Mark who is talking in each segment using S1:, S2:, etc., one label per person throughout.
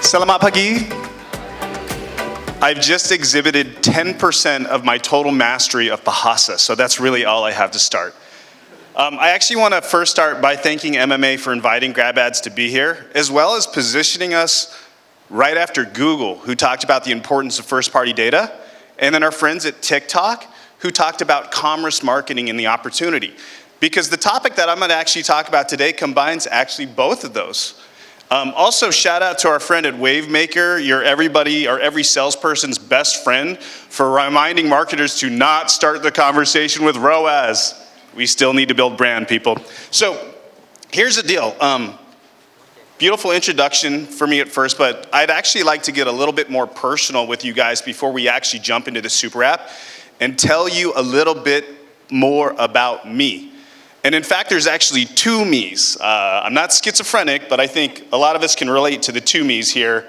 S1: Selamat pagi. I've just exhibited 10% of my total mastery of Bahasa, so that's really all I have to start. I actually want to first start by thanking MMA for inviting GrabAds to be here, as well as positioning us right after Google, who talked about the importance of first-party data, and then our friends at TikTok, who talked about commerce marketing and the opportunity. Because the topic that I'm going to actually talk about today combines actually both of those. Also, shout out to our friend at Wavemaker, you're everybody or every salesperson's best friend, for reminding marketers to not start the conversation with ROAS. We still need to build brand, people. So here's the deal. Beautiful introduction for me at first, but I'd actually like to get a little bit more personal with you guys before we actually jump into the Superapp and tell you a little bit more about me. And in fact, there's actually two me's. I'm not schizophrenic, but I think a lot of us can relate to the two me's here.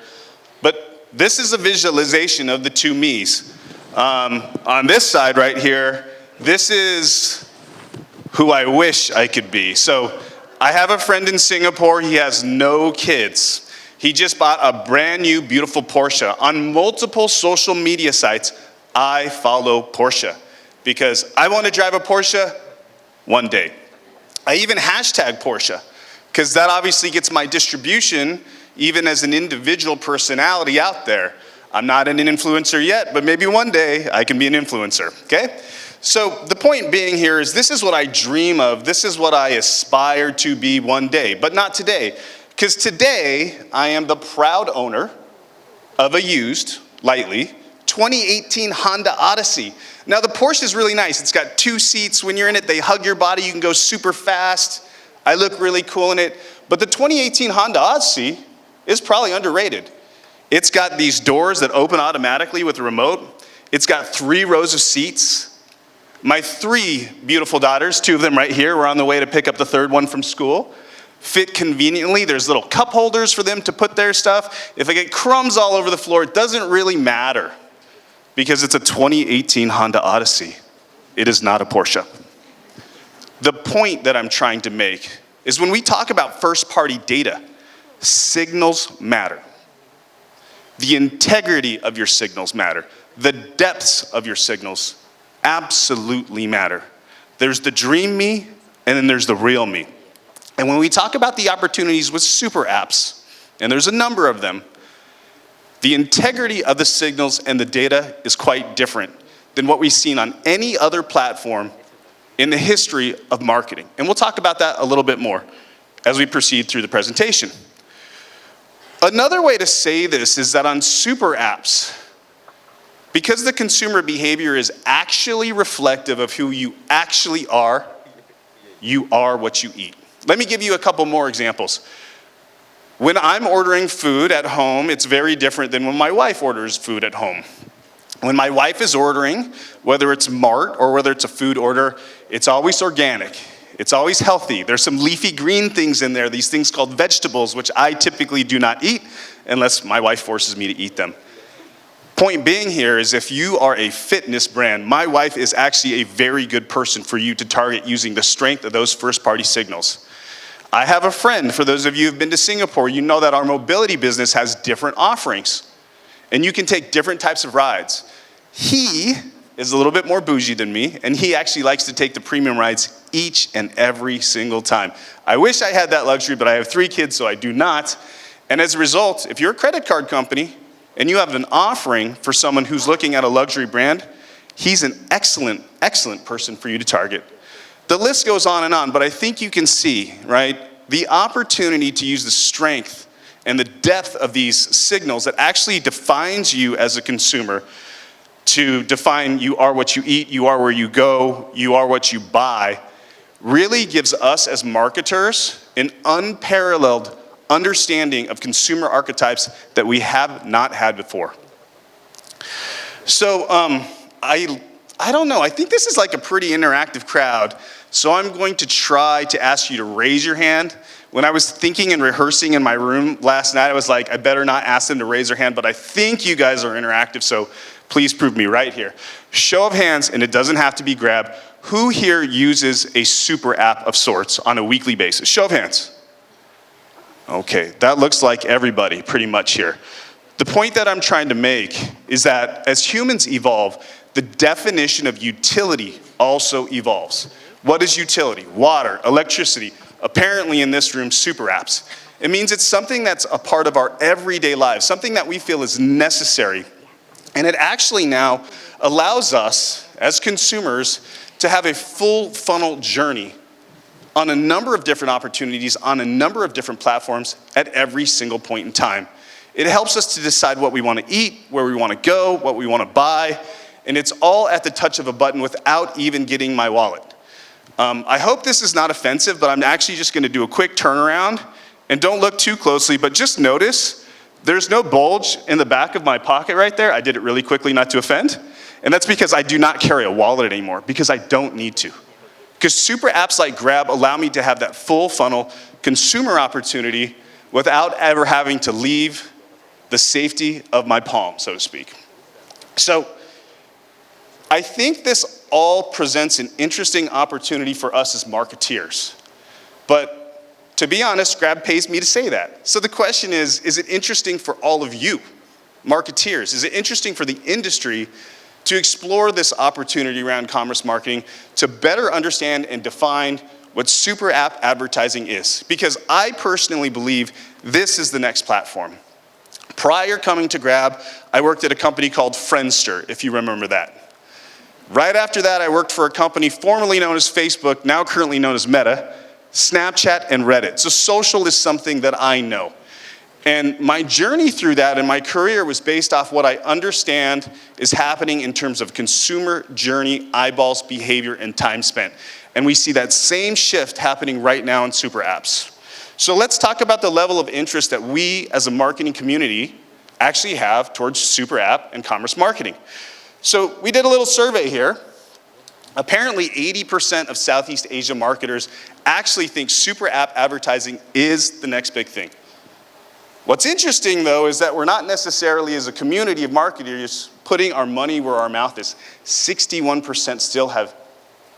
S1: But this is a visualization of the two me's. On this side right here, this is who I wish I could be. So I have a friend in Singapore, he has no kids. He just bought a brand new, beautiful Porsche. On multiple social media sites, I follow Porsche because I want to drive a Porsche one day. I even hashtag Porsche because that obviously gets my distribution even as an individual personality out there. I'm not an influencer yet, but maybe one day I can be an influencer, okay? So the point being here is this is what I dream of, this is what I aspire to be one day, but not today. Because today, I am the proud owner of a used, lightly, 2018 Honda Odyssey. Now the Porsche is really nice, it's got 2 seats, when you're in it they hug your body, you can go super fast, I look really cool in it, but the 2018 Honda Odyssey is probably underrated. It's got these doors that open automatically with a remote, it's got 3 rows of seats. My 3 beautiful daughters, 2 of them right here, were on the way to pick up the 3rd one from school. Fit conveniently, there's little cup holders for them to put their stuff. If I get crumbs all over the floor, it doesn't really matter because it's a 2018 Honda Odyssey. It is not a Porsche. The point that I'm trying to make is when we talk about first-party data, signals matter. The integrity of your signals matter. The depths of your signals absolutely matter. There's the dream me, and then there's the real me. And when we talk about the opportunities with super apps, and there's a number of them, the integrity of the signals and the data is quite different than what we've seen on any other platform in the history of marketing. And we'll talk about that a little bit more as we proceed through the presentation. Another way to say this is that on super apps, because the consumer behavior is actually reflective of who you actually are, you are what you eat. Let me give you a couple more examples. When I'm ordering food at home, it's very different than when my wife orders food at home. When my wife is ordering, whether it's Mart or whether it's a food order, it's always organic. It's always healthy. There's some leafy green things in there, these things called vegetables, which I typically do not eat unless my wife forces me to eat them. Point being here is if you are a fitness brand, my wife is actually a very good person for you to target using the strength of those first-party signals. I have a friend, for those of you who've been to Singapore, you know that our mobility business has different offerings. And you can take different types of rides. He is a little bit more bougie than me, and he actually likes to take the premium rides each and every single time. I wish I had that luxury, but I have 3 kids, so I do not. And as a result, if you're a credit card company, and you have an offering for someone who's looking at a luxury brand, he's an excellent, excellent person for you to target. The list goes on, but I think you can see, right, the opportunity to use the strength and the depth of these signals that actually defines you as a consumer, to define you are what you eat, you are where you go, you are what you buy, really gives us as marketers an unparalleled understanding of consumer archetypes that we have not had before. So I don't know, I think this is like a pretty interactive crowd, so I'm going to try to ask you to raise your hand. When I was thinking and rehearsing in my room last night, I was like, I better not ask them to raise their hand, but I think you guys are interactive, so please prove me right here. Show of hands, and it doesn't have to be Grab, who here uses a super app of sorts on a weekly basis? Show of hands. Okay, that looks like everybody pretty much here. The point that I'm trying to make is that as humans evolve, the definition of utility also evolves. What is utility? Water, electricity, apparently in this room, superapps. It means it's something that's a part of our everyday lives, something that we feel is necessary. And it actually now allows us, as consumers, to have a full funnel journey on a number of different opportunities, on a number of different platforms at every single point in time. It helps us to decide what we want to eat, where we want to go, what we want to buy, and it's all at the touch of a button without even getting my wallet. I hope this is not offensive, but I'm actually just going to do a quick turnaround, and don't look too closely, but just notice there's no bulge in the back of my pocket right there. I did it really quickly not to offend, and that's because I do not carry a wallet anymore, because I don't need to. Because super apps like Grab allow me to have that full funnel consumer opportunity without ever having to leave the safety of my palm, so to speak. So I think this all presents an interesting opportunity for us as marketeers. But to be honest, Grab pays me to say that. So the question is it interesting for all of you, marketeers? Is it interesting for the industry to explore this opportunity around commerce marketing to better understand and define what super app advertising is? Because I personally believe this is the next platform. Prior coming to Grab, I worked at a company called Friendster, if you remember that. Right after that, I worked for a company formerly known as Facebook, now currently known as Meta, Snapchat, and Reddit. So social is something that I know. And my journey through that and my career was based off what I understand is happening in terms of consumer journey, eyeballs, behavior, and time spent. And we see that same shift happening right now in super apps. So let's talk about the level of interest that we as a marketing community actually have towards super app and commerce marketing. So we did a little survey here. Apparently 80% of Southeast Asia marketers actually think super app advertising is the next big thing. What's interesting though is that we're not necessarily as a community of marketers putting our money where our mouth is. 61% still have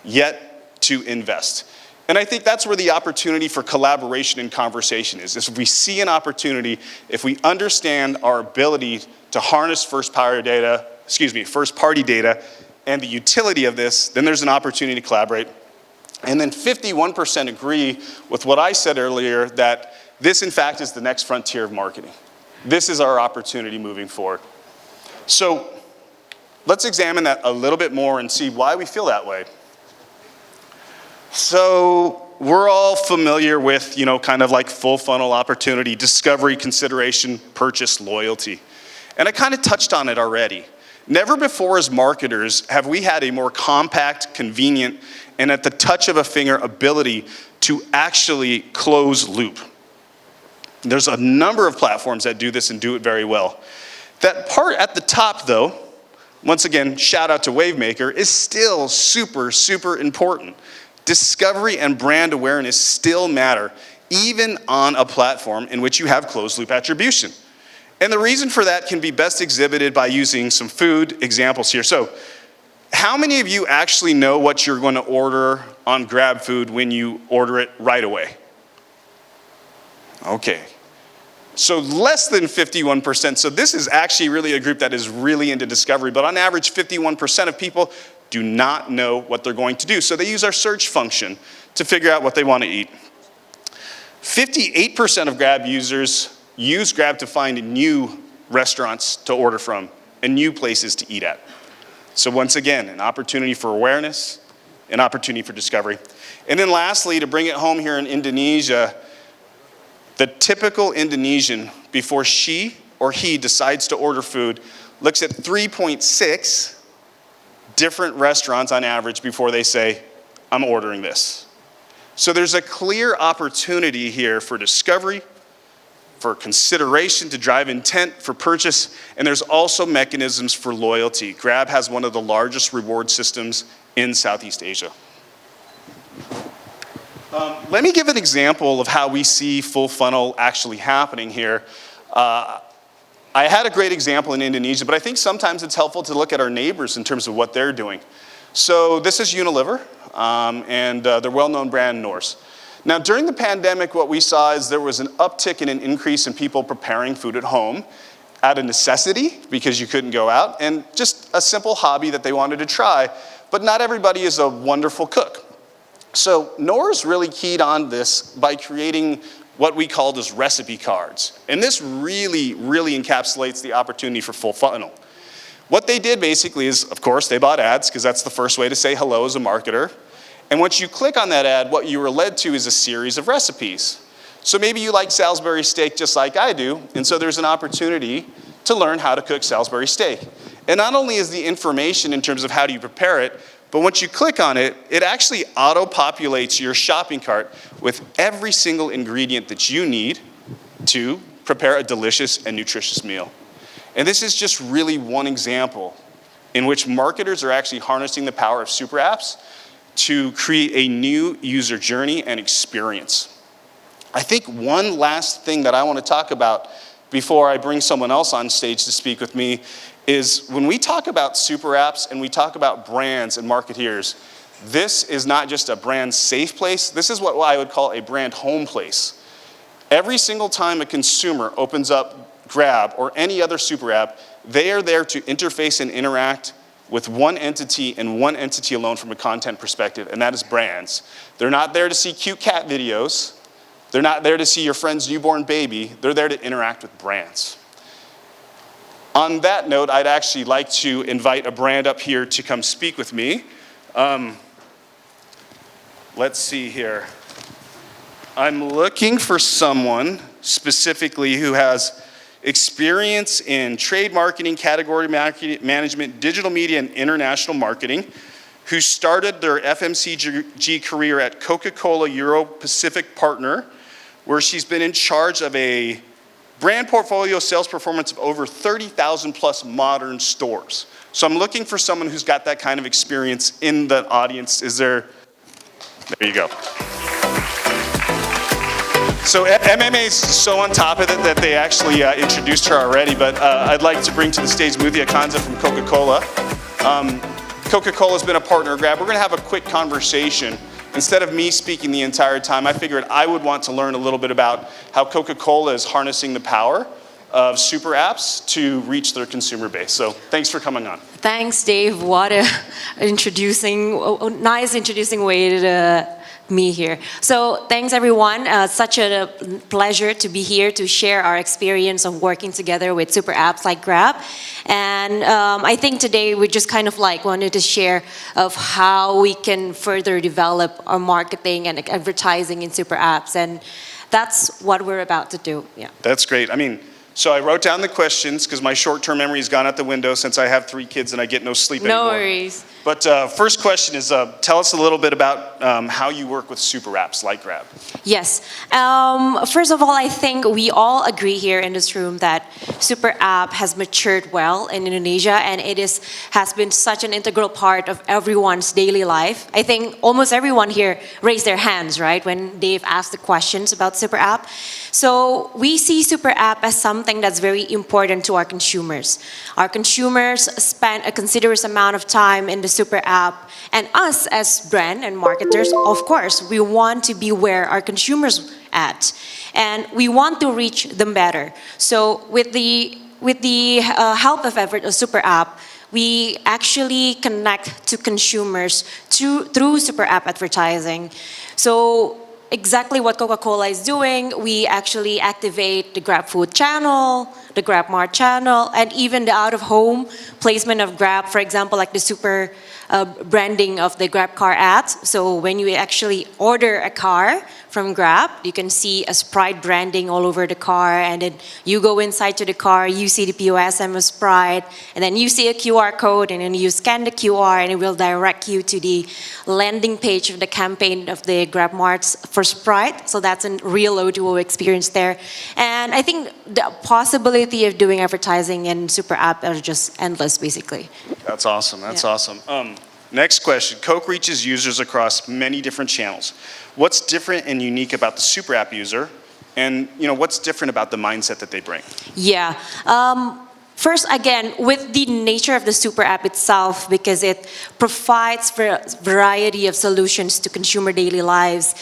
S1: yet to invest. And I think that's where the opportunity for collaboration and conversation is if we see an opportunity, if we understand our ability to harness first-party data and the utility of this, then there's an opportunity to collaborate. And then 51% agree with what I said earlier, that this, in fact, is the next frontier of marketing. This is our opportunity moving forward. So let's examine that a little bit more and see why we feel that way. So we're all familiar with, kind of like full funnel opportunity, discovery, consideration, purchase, loyalty. And I kind of touched on it already. Never before as marketers have we had a more compact, convenient, and at the touch of a finger ability to actually close loop. There's a number of platforms that do this and do it very well. That part at the top though, once again, shout out to Wavemaker, is still super, super important. Discovery and brand awareness still matter, even on a platform in which you have closed loop attribution. And the reason for that can be best exhibited by using some food examples here. So, how many of you actually know what you're going to order on Grab Food when you order it right away? Okay. So less than 51%. So this is actually really a group that is really into discovery, but on average, 51% of people do not know what they're going to do. So they use our search function to figure out what they want to eat. 58% of Grab users use Grab to find new restaurants to order from and new places to eat at. So once again, an opportunity for awareness, an opportunity for discovery. And then lastly, to bring it home here in Indonesia, the typical Indonesian, before she or he decides to order food, looks at 3.6 different restaurants on average before they say, I'm ordering this. So there's a clear opportunity here for discovery, for consideration to drive intent for purchase, and there's also mechanisms for loyalty. Grab has one of the largest reward systems in Southeast Asia. Let me give an example of how we see full funnel actually happening here. I had a great example in Indonesia, but I think sometimes it's helpful to look at our neighbors in terms of what they're doing. So this is Unilever, and their well-known brand Norse. Now, during the pandemic, what we saw is there was an uptick in an increase in people preparing food at home out of necessity because you couldn't go out, and just a simple hobby that they wanted to try. But not everybody is a wonderful cook. So Nor's really keyed on this by creating what we called as recipe cards. And this really, really encapsulates the opportunity for full funnel. What they did basically is, of course, they bought ads, because that's the first way to say hello as a marketer. And once you click on that ad, what you were led to is a series of recipes. So maybe you like Salisbury steak just like I do, and so there's an opportunity to learn how to cook Salisbury steak. And not only is the information in terms of how do you prepare it, but once you click on it, it actually auto-populates your shopping cart with every single ingredient that you need to prepare a delicious and nutritious meal. And this is just really one example in which marketers are actually harnessing the power of super apps to create a new user journey and experience. I think one last thing that I want to talk about before I bring someone else on stage to speak with me is when we talk about super apps and we talk about brands and marketeers, this is not just a brand safe place, this is what I would call a brand home place. Every single time a consumer opens up Grab or any other super app, they are there to interface and interact with one entity and one entity alone from a content perspective, and that is brands. They're not there to see cute cat videos. They're not there to see your friend's newborn baby. They're there to interact with brands. On that note, I'd actually like to invite a brand up here to come speak with me. Let's see here. I'm looking for someone specifically who has experience in trade marketing, category management, digital media, and international marketing, who started their FMCG career at Coca-Cola Euro-Pacific Partner, where she's been in charge of a brand portfolio sales performance of over 30,000 plus modern stores. So I'm looking for someone who's got that kind of experience in the audience. There you go. So MMA is so on top of it that they actually introduced her already, but I'd like to bring to the stage Muthia Khanza from Coca-Cola. Coca-Cola's been a partner of Grab. We're gonna have a quick conversation. Instead of me speaking the entire time, I figured I would want to learn a little bit about how Coca-Cola is harnessing the power of super apps to reach their consumer base. So thanks for coming on.
S2: Thanks, Dave. What a nice introducing way to me here. So thanks everyone. Such a pleasure to be here to share our experience of working together with super apps like Grab. And I think today we just kind of like wanted to share of how we can further develop our marketing and advertising in super apps. And that's what we're about to do. Yeah.
S1: That's great. I mean, so I wrote down the questions because my short-term memory's gone out the window since I have 3 kids and I get no sleep anymore.
S2: No worries.
S1: But first question is, tell us a little bit about how you work with super apps like Grab.
S2: Yes. First of all, I think we all agree here in this room that super app has matured well in Indonesia, and it has been such an integral part of everyone's daily life. I think almost everyone here raised their hands, right, when Dave asked the questions about super app. So we see super app as something that's very important to our consumers. Our consumers spend a considerable amount of time in the super app, and us as brand and marketers, of course, we want to be where our consumers at, and we want to reach them better. So with the help of effort of super app, we actually connect to consumers through super app advertising. So exactly what Coca-Cola is doing, we actually activate the Grab Food channel, the Grab Mart channel, and even the out-of-home placement of Grab, for example, like the super branding of the Grab car ads. So when you actually order a car from Grab, you can see a Sprite branding all over the car, and then you go inside to the car, you see the POS of Sprite, and then you see a QR code, and then you scan the QR, and it will direct you to the landing page of the campaign of the Grab Marts for Sprite. So that's a real O2O experience there. And I think the possibility of doing advertising in super app are just endless, basically.
S1: That's awesome. That's awesome. Next question. Coke reaches users across many different channels. What's different and unique about the super app user? And what's different about the mindset that they bring?
S2: Yeah. First, again, with the nature of the super app itself, because it provides a variety of solutions to consumer daily lives,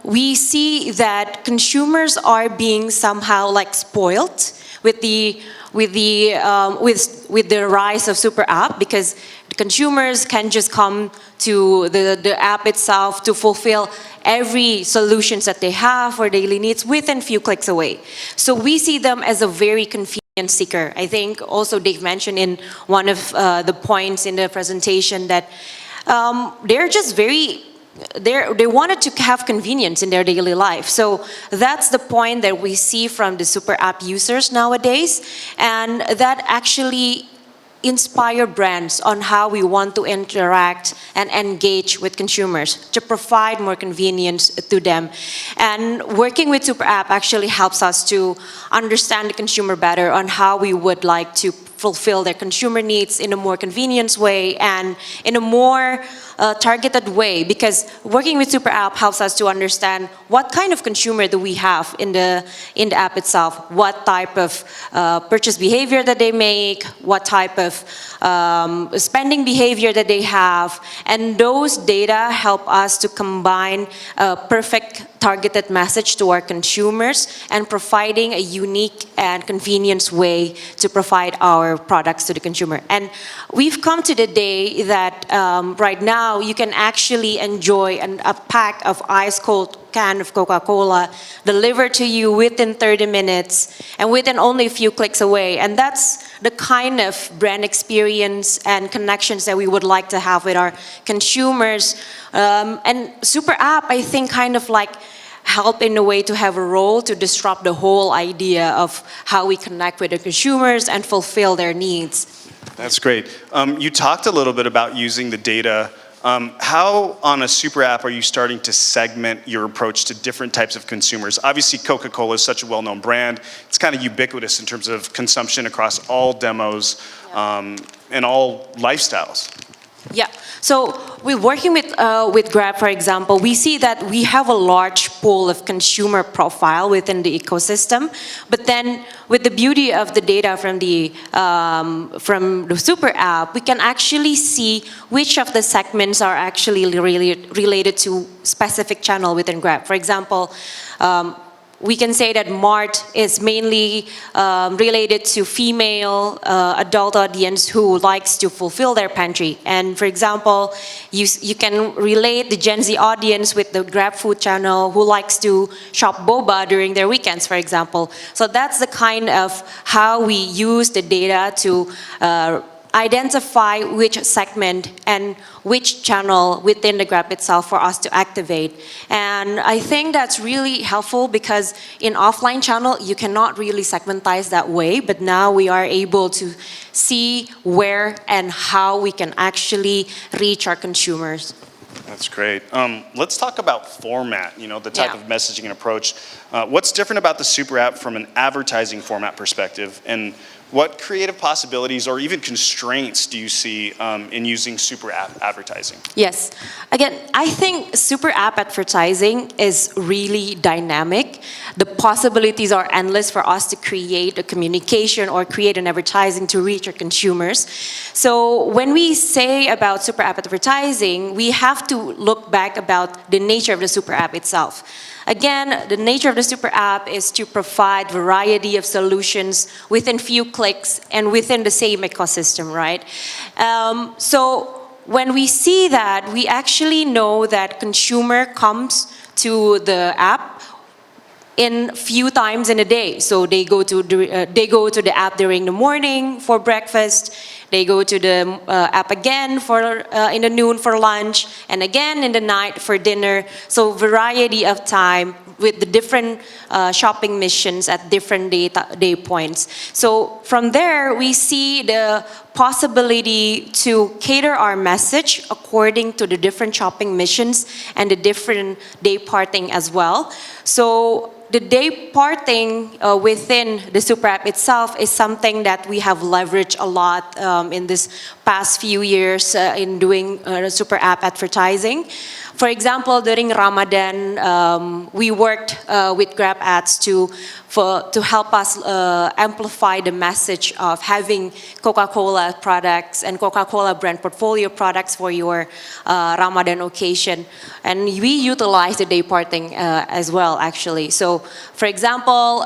S2: we see that consumers are being somehow like spoiled with the rise of super app, because consumers can just come to the app itself to fulfill every solutions that they have for daily needs within few clicks away. So we see them as a very convenient seeker. I think also Dave mentioned in one of the points in the presentation that they're just they wanted to have convenience in their daily life. So that's the point that we see from the super app users nowadays, and that actually inspire brands on how we want to interact and engage with consumers to provide more convenience to them. And working with super app actually helps us to understand the consumer better on how we would like to fulfill their consumer needs in a more convenient way and in a more targeted way, because working with super app helps us to understand what kind of consumer do we have in the app itself, what type of purchase behavior that they make, what type of spending behavior that they have, and those data help us to combine a perfect targeted message to our consumers and providing a unique and convenient way to provide our products to the consumer. And we've come to the day that right now you can actually enjoy a pack of ice cold can of Coca-Cola delivered to you within 30 minutes and within only a few clicks away. And that's the kind of brand experience and connections that we would like to have with our consumers. And super app, I think, kind of like help in a way to have a role to disrupt the whole idea of how we connect with the consumers and fulfill their needs.
S1: That's great. You talked a little bit about using the data. How on a super app are you starting to segment your approach to different types of consumers? Obviously, Coca-Cola is such a well-known brand. It's kind of ubiquitous in terms of consumption across all demos and all lifestyles.
S2: Yeah, so we're working with Grab, for example. We see that we have a large pool of consumer profile within the ecosystem, but then with the beauty of the data from the super app, we can actually see which of the segments are actually related to specific channel within Grab. For example, we can say that Mart is mainly related to female adult audience who likes to fulfill their pantry. And for example, you can relate the Gen Z audience with the Grab Food channel who likes to shop boba during their weekends, for example. So that's the kind of how we use the data to identify which segment and which channel within the Grab itself for us to activate. And I think that's really helpful because in offline channel, you cannot really segmentize that way, but now we are able to see where and how we can actually reach our consumers.
S1: That's great. Let's talk about format, the type of messaging and approach. What's different about the super app from an advertising format perspective, and what creative possibilities or even constraints do you see in using super app advertising?
S2: Yes. Again, I think super app advertising is really dynamic. The possibilities are endless for us to create a communication or create an advertising to reach our consumers. So when we say about super app advertising, we have to look back about the nature of the super app itself. Again, the nature of the super app is to provide variety of solutions within few clicks and within the same ecosystem, right? So when we see that, we actually know that consumer comes to the app in few times in a day. So they go to the app during the morning for breakfast. They go to the app again for in the noon for lunch, and again in the night for dinner. So variety of time with the different shopping missions at different day points. So from there, we see the possibility to cater our message according to the different shopping missions and the different day parting as well. So the day parting within the super app itself is something that we have leveraged a lot in this past few years in doing super app advertising. For example, during Ramadan, we worked with GrabAds to help us amplify the message of having Coca-Cola products and Coca-Cola brand portfolio products for your Ramadan occasion. And we utilize the day parting as well, actually. So, for example,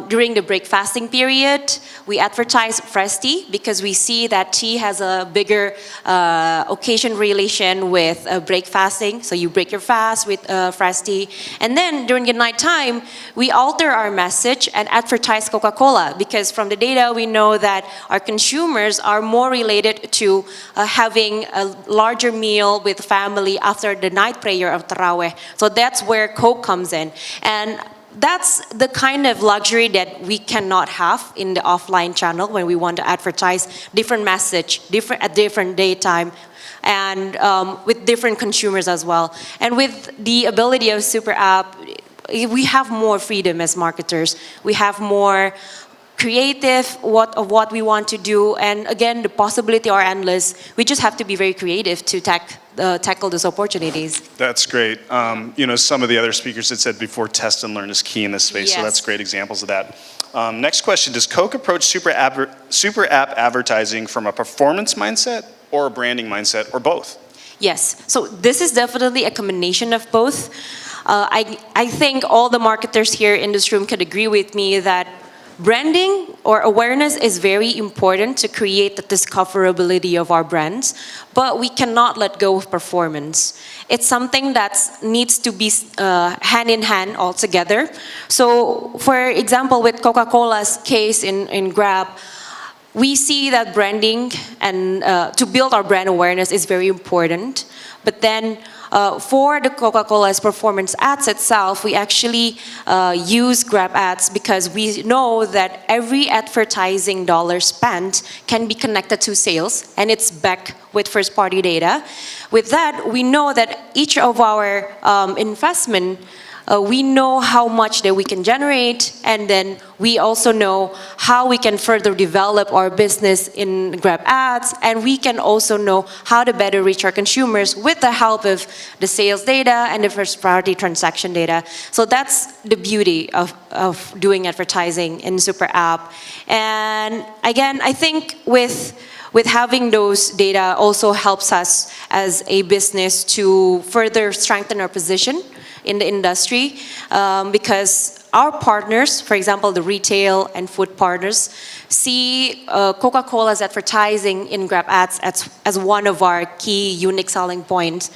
S2: during the break fasting period, we advertise fresh tea because we see that tea has a bigger occasion relation with break fasting. So you break your fast with fresh tea. And then during the night time, we alter our message and advertise Coca-Cola because from the data we know that our consumers are more related to having a larger meal with family after the night prayer of Taraweh. So that's where Coke comes in. And that's the kind of luxury that we cannot have in the offline channel when we want to advertise different message, at different daytime, and with different consumers as well. And with the ability of Super App, we have more freedom as marketers. We have more creative of what we want to do, and again, the possibility are endless. We just have to be very creative to tackle those opportunities.
S1: That's great. Some of the other speakers had said before, test and learn is key in this space,
S2: Yes.
S1: so that's great examples of that. Next question, does Coke approach super app advertising from a performance mindset or a branding mindset, or both?
S2: Yes, so this is definitely a combination of both. I think all the marketers here in this room could agree with me that branding or awareness is very important to create the discoverability of our brands, but we cannot let go of performance. It's something that needs to be hand in hand altogether. So, for example, with Coca-Cola's case in Grab, we see that branding and to build our brand awareness is very important, but then for the Coca-Cola's performance ads itself, we actually use GrabAds because we know that every advertising dollar spent can be connected to sales, and it's backed with first-party data. With that, we know that each of our investment, we know how much that we can generate, and then we also know how we can further develop our business in GrabAds, and we can also know how to better reach our consumers with the help of the sales data and the first-party transaction data. So that's the beauty of doing advertising in Super App. And again, I think with having those data also helps us as a business to further strengthen our position in the industry because our partners, for example, the retail and food partners, see Coca-Cola's advertising in GrabAds as one of our key unique selling points.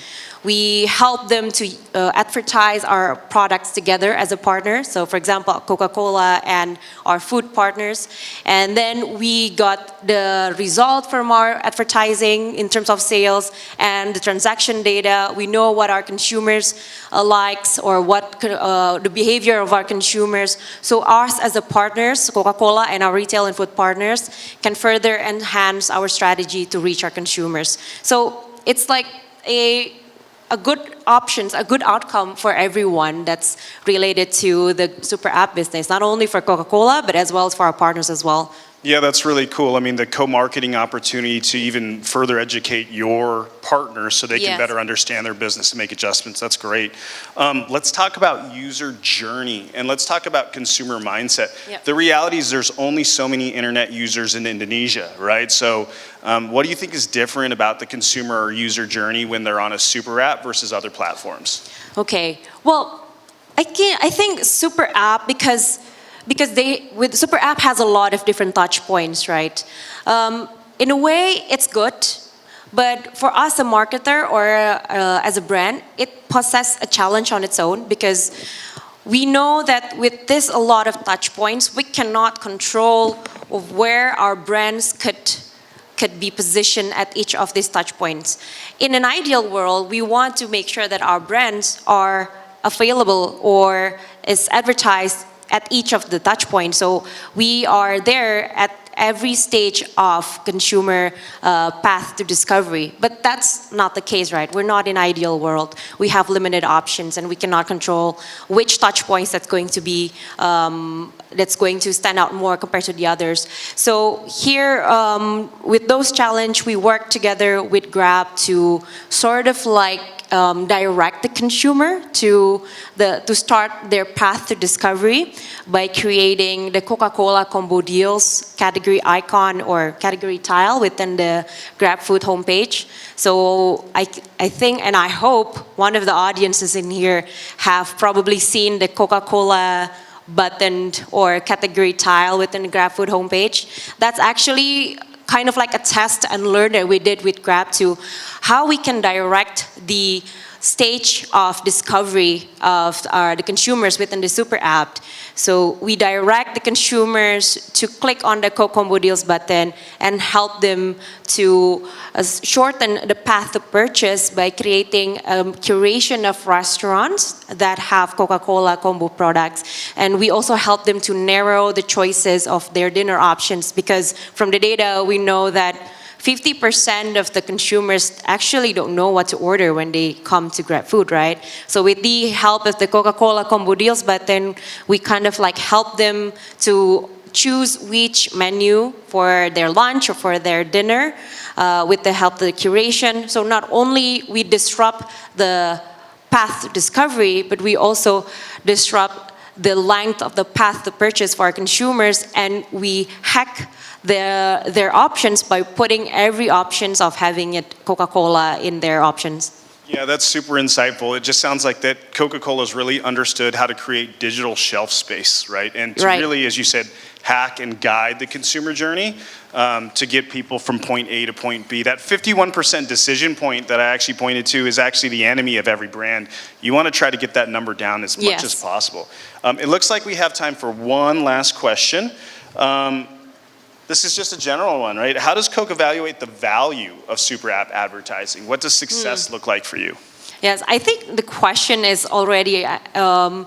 S2: We help them to advertise our products together as a partner. So for example, Coca-Cola and our food partners. And then we got the result from our advertising in terms of sales and the transaction data. We know what our consumers likes or what the behavior of our consumers. So us as a partners, Coca-Cola and our retail and food partners can further enhance our strategy to reach our consumers. So it's like a good options, a good outcome for everyone that's related to the Super App business, not only for Coca-Cola, but as well as for our partners as well.
S1: Yeah, that's really cool. I mean, the co-marketing opportunity to even further educate your partners so they can
S2: Yes.
S1: better understand their business and make adjustments. That's great. Let's talk about user journey and let's talk about consumer mindset.
S2: Yep.
S1: The reality is there's only so many internet users in Indonesia, right? So what do you think is different about the consumer or user journey when they're on a super app versus other platforms?
S2: Okay, well, I think Super App because with Super App has a lot of different touch points, right? In a way, it's good, but for us, a marketer or as a brand, it possesses a challenge on its own because we know that with this a lot of touch points, we cannot control of where our brands could be positioned at each of these touch points. In an ideal world, we want to make sure that our brands are available or is advertised at each of the touch points. So we are there every stage of consumer path to discovery. But that's not the case, right? We're not in an ideal world. We have limited options, and we cannot control which touch points that's going to stand out more compared to the others. So here, with those challenges, we work together with Grab to sort of like direct the consumer to start their path to discovery by creating the Coca-Cola combo deals category icon or category tile within the GrabFood homepage. So I think and I hope one of the audiences in here have probably seen the Coca-Cola button or category tile within the GrabFood homepage. That's actually kind of like a test and learn that we did with Grab to how we can direct the stage of discovery of the consumers within the Super App. So we direct the consumers to click on the Coke Combo Deals button and help them to shorten the path to purchase by creating a curation of restaurants that have Coca-Cola combo products. And we also help them to narrow the choices of their dinner options, because from the data we know that 50% of the consumers actually don't know what to order when they come to GrabFood, right? So with the help of the Coca-Cola combo deals button, we kind of like help them to choose which menu for their lunch or for their dinner with the help of the curation. So not only we disrupt the path to discovery, but we also disrupt the length of the path to purchase for our consumers, and we hack their options by putting every options of having it Coca-Cola in their options.
S1: Yeah, that's super insightful. It just sounds like that Coca-Cola's really understood how to create digital shelf space, right? And to really, as you said, hack and guide the consumer journey to get people from point A to point B. That 51% decision point that I actually pointed to is actually the enemy of every brand. You want to try to get that number down as much as possible. It looks like we have time for one last question. This is just a general one, right? How does Coke evaluate the value of Super App advertising? What does success look like for you?
S2: Yes, I think the question is already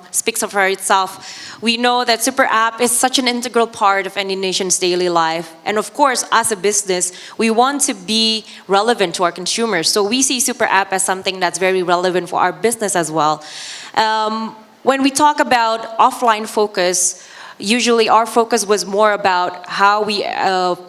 S2: speaks for itself. We know that Super App is such an integral part of any nation's daily life. And of course, as a business, we want to be relevant to our consumers. So we see Super App as something that's very relevant for our business as well. When we talk about offline focus, usually our focus was more about how we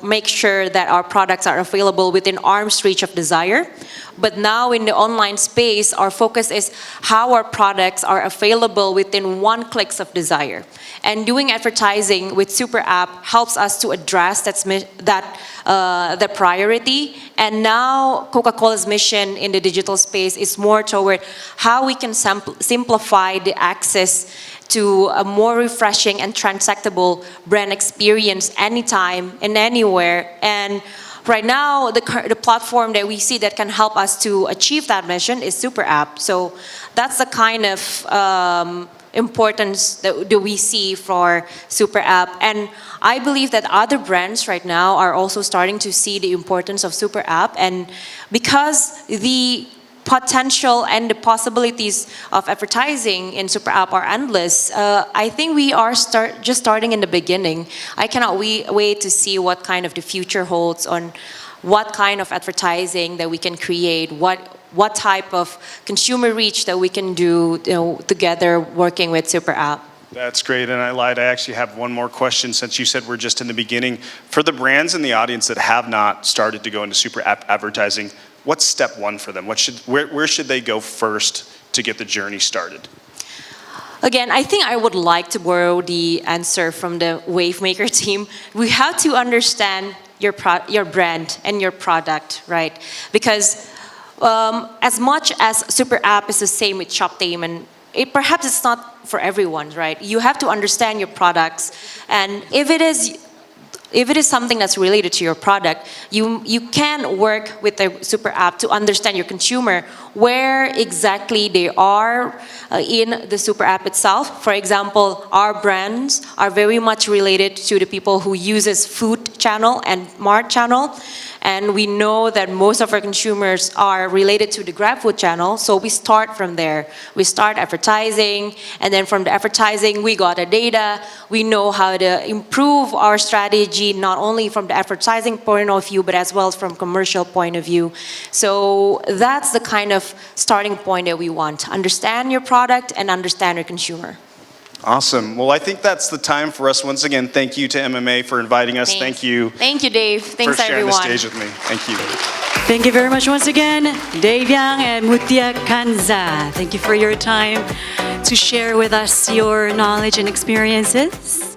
S2: make sure that our products are available within arm's reach of desire. But now in the online space, our focus is how our products are available within one click of desire. And doing advertising with Super App helps us to address the priority. And now Coca-Cola's mission in the digital space is more toward how we can simplify the access to a more refreshing and transactable brand experience anytime and anywhere. And right now, the platform that we see that can help us to achieve that mission is Super App. So that's the kind of importance that we see for Super App. And I believe that other brands right now are also starting to see the importance of Super App. And because the potential and the possibilities of advertising in Super App are endless, I think we are just starting in the beginning. I cannot wait to see what kind of the future holds on what kind of advertising that we can create, what type of consumer reach that we can do, together working with Super App.
S1: That's great, and I lied. I actually have one more question since you said we're just in the beginning. For the brands in the audience that have not started to go into Super App advertising, what's step one for them? Where should they go first to get the journey started?
S2: Again, I think I would like to borrow the answer from the Wavemaker team. We have to understand your brand and your product, right? Because as much as Super App is the same with Shoptime, and perhaps it's not for everyone, right? You have to understand your products, and if it is something that's related to your product, you can work with the Super App to understand your consumer, where exactly they are in the Super App itself. For example, our brands are very much related to the people who uses food channel and mart channel. And we know that most of our consumers are related to the GrabFood channel, so we start from there. We start advertising, and then from the advertising, we got the data. We know how to improve our strategy strategy, not only from the advertising point of view, but as well as from commercial point of view. So that's the kind of starting point that we want. Understand your product and understand your consumer.
S1: Awesome. Well, I think that's the time for us. Once again, thank you to MMA for inviting us.
S2: Thanks.
S1: Thank you.
S2: Thank you, Dave. Thanks,
S1: for sharing
S2: everyone.
S1: the stage with me. Thank you.
S3: Thank you very much once again, Dave Yang and Muthia Khanza. Thank you for your time to share with us your knowledge and experiences.